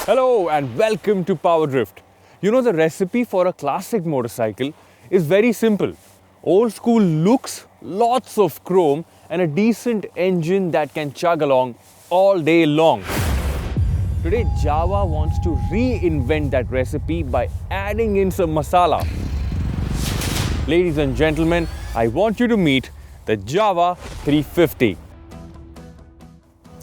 Hello and welcome to PowerDrift. You know, the recipe for a classic motorcycle is very simple. Old school looks, lots of chrome and a decent engine that can chug along all day long. Today Jawa wants to reinvent that recipe by adding in some masala. Ladies and gentlemen, I want you to meet the Jawa 350.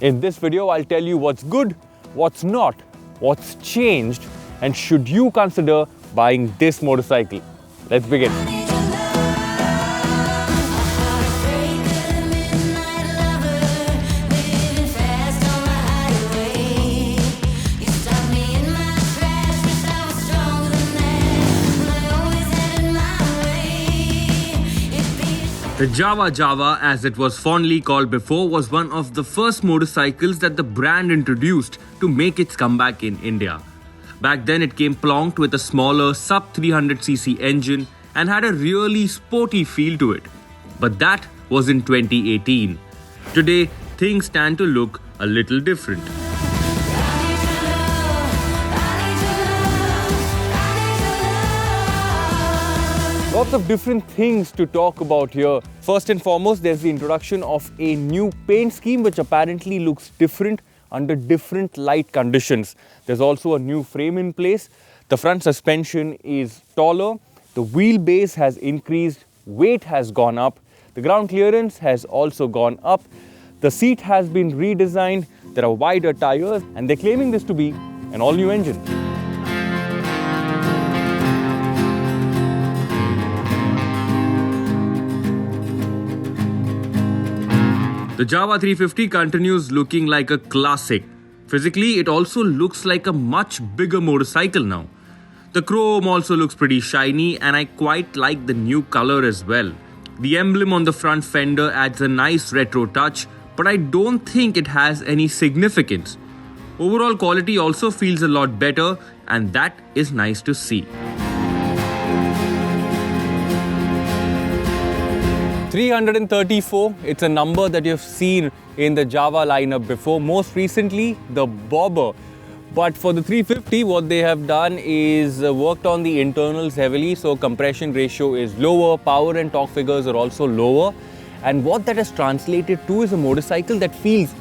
In this video, I'll tell you what's good, what's not, what's changed, and should you consider buying this motorcycle. Let's begin. The Jawa, as it was fondly called before, was one of the first motorcycles that the brand introduced to make its comeback in India. Back then it came plonked with a smaller sub 300cc engine and had a really sporty feel to it. But that was in 2018. Today things stand to look a little different. Lots of different things to talk about here. First and foremost, there's the introduction of a new paint scheme which apparently looks different under different light conditions. There's also a new frame in place. The front suspension is taller. The wheelbase has increased. Weight has gone up. The ground clearance has also gone up. The seat has been redesigned. There are wider tires and they're claiming this to be an all-new engine. The Jawa 350 continues looking like a classic. Physically, it also looks like a much bigger motorcycle now. The chrome also looks pretty shiny and I quite like the new color as well. The emblem on the front fender adds a nice retro touch, but I don't think it has any significance. Overall quality also feels a lot better and that is nice to see. 334, it's a number that you've seen in the Jawa lineup before, most recently the Bobber. But for the 350, what they have done is worked on the internals heavily, so compression ratio is lower, power and torque figures are also lower. And what that has translated to is a motorcycle that feels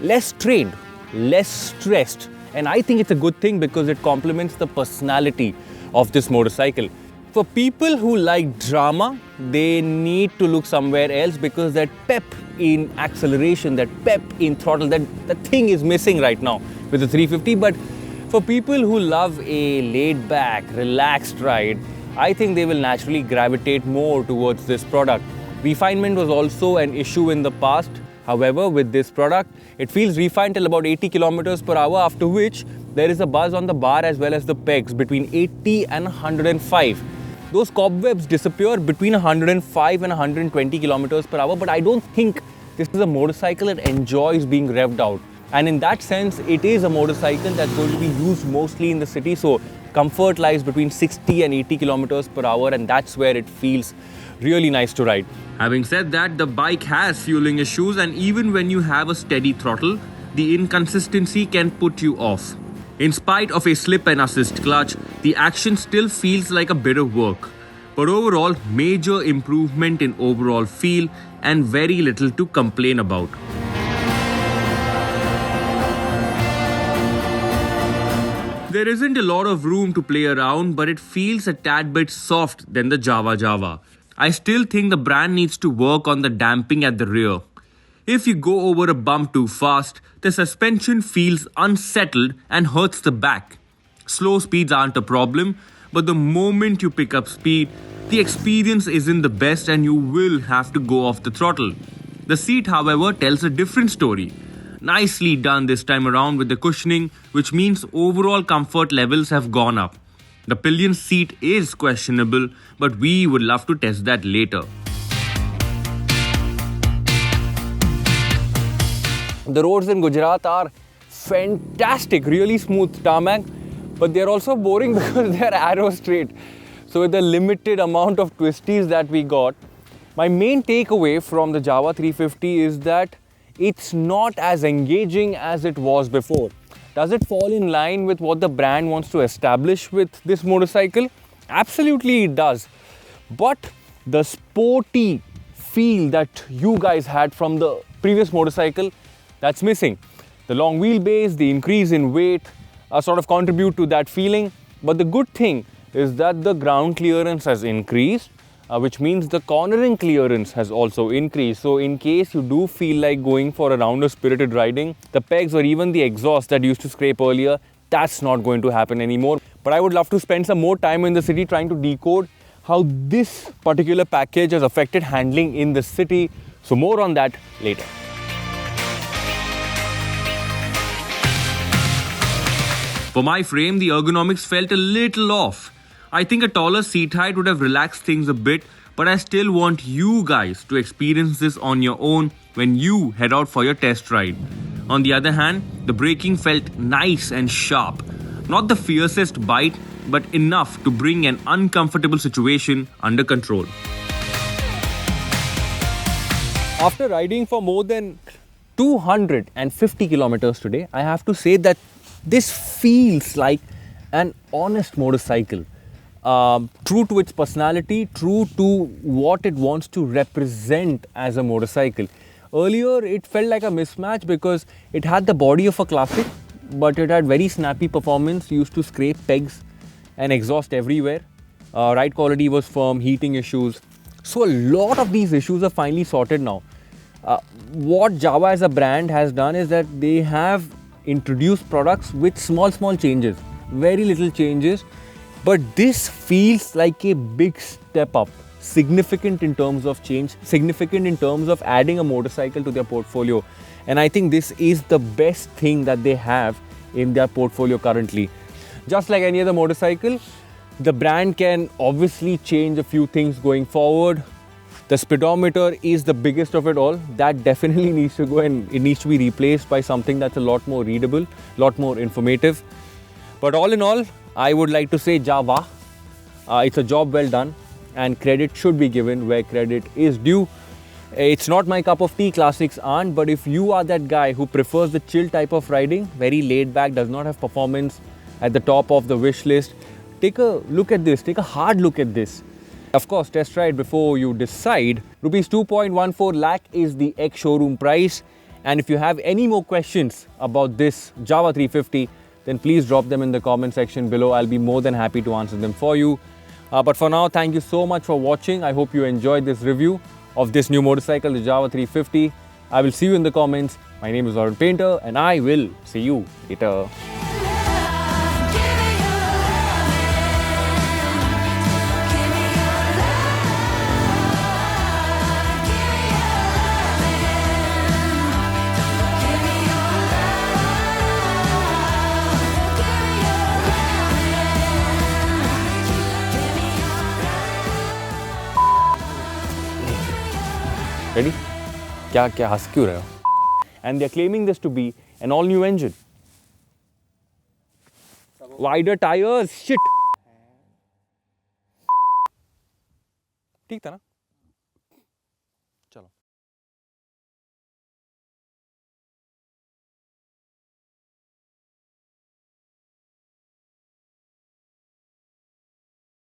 less strained, less stressed. And I think it's a good thing because it complements the personality of this motorcycle. For people who like drama, they need to look somewhere else because that pep in acceleration, that pep in throttle, that thing is missing right now with the 350. But for people who love a laid-back, relaxed ride, I think they will naturally gravitate more towards this product. Refinement was also an issue in the past. However, with this product, it feels refined till about 80 kilometers per hour, after which there is a buzz on the bar as well as the pegs between 80 and 105. Those cobwebs disappear between 105 and 120 kilometers per hour, but I don't think this is a motorcycle that enjoys being revved out. And in that sense, it is a motorcycle that's going to be used mostly in the city, so comfort lies between 60 and 80 kilometers per hour, and that's where it feels really nice to ride. Having said that, the bike has fueling issues and even when you have a steady throttle, the inconsistency can put you off. In spite of a slip and assist clutch, the action still feels like a bit of work. But overall, major improvement in overall feel and very little to complain about. There isn't a lot of room to play around, but it feels a tad bit soft than the Jawa. I still think the brand needs to work on the damping at the rear. If you go over a bump too fast, the suspension feels unsettled and hurts the back. Slow speeds aren't a problem, but the moment you pick up speed, the experience isn't the best and you will have to go off the throttle. The seat, however, tells a different story. Nicely done this time around with the cushioning, which means overall comfort levels have gone up. The pillion seat is questionable, but we would love to test that later. The roads in Gujarat are fantastic, really smooth tarmac, but they're also boring because they're arrow straight. So with the limited amount of twisties that we got, my main takeaway from the Jawa 350 is that it's not as engaging as it was before. Does it fall in line with what the brand wants to establish with this motorcycle? Absolutely it does. But the sporty feel that you guys had from the previous motorcycle, that's missing. The long wheelbase, the increase in weight sort of contribute to that feeling. But the good thing is that the ground clearance has increased, which means the cornering clearance has also increased. So in case you do feel like going for a round of spirited riding, the pegs or even the exhaust that used to scrape earlier, that's not going to happen anymore. But I would love to spend some more time in the city trying to decode how this particular package has affected handling in the city. So more on that later. For my frame, the ergonomics felt a little off. I think a taller seat height would have relaxed things a bit, but I still want you guys to experience this on your own when you head out for your test ride. On the other hand, the braking felt nice and sharp. Not the fiercest bite, but enough to bring an uncomfortable situation under control. After riding for more than 250 kilometers today, I have to say that this feels like an honest motorcycle. True to its personality, true to what it wants to represent as a motorcycle. Earlier, it felt like a mismatch because it had the body of a classic, but it had very snappy performance, used to scrape pegs and exhaust everywhere. Ride quality was firm, heating issues. So a lot of these issues are finally sorted now. What Jawa as a brand has done is that they have introduced products with small changes, very little changes, but this feels like a big step up, significant in terms of change, significant in terms of adding a motorcycle to their portfolio. And I think this is the best thing that they have in their portfolio currently. Just like any other motorcycle, the brand can obviously change a few things going forward. The speedometer is the biggest of it all. That definitely needs to go, and it needs to be replaced by something that's a lot more readable, a lot more informative. But all in all, I would like to say Jawa. It's a job well done, and credit should be given where credit is due. It's not my cup of tea, classics aren't, but if you are that guy who prefers the chill type of riding, very laid back, does not have performance at the top of the wish list, take a look at this, take a hard look at this. Of course, test ride before you decide. Rupees 2.14 lakh is the ex-showroom price. And if you have any more questions about this Jawa 350, then please drop them in the comment section below. I'll be more than happy to answer them for you. But for now, thank you so much for watching. I hope you enjoyed this review of this new motorcycle, the Jawa 350. I will see you in the comments. My name is Varun Painter, and I will see you later. Ready? क्या हंस क्यों रहे हो? And they're claiming this to be an all-new engine. Wider tires, shit. ठीक था ना?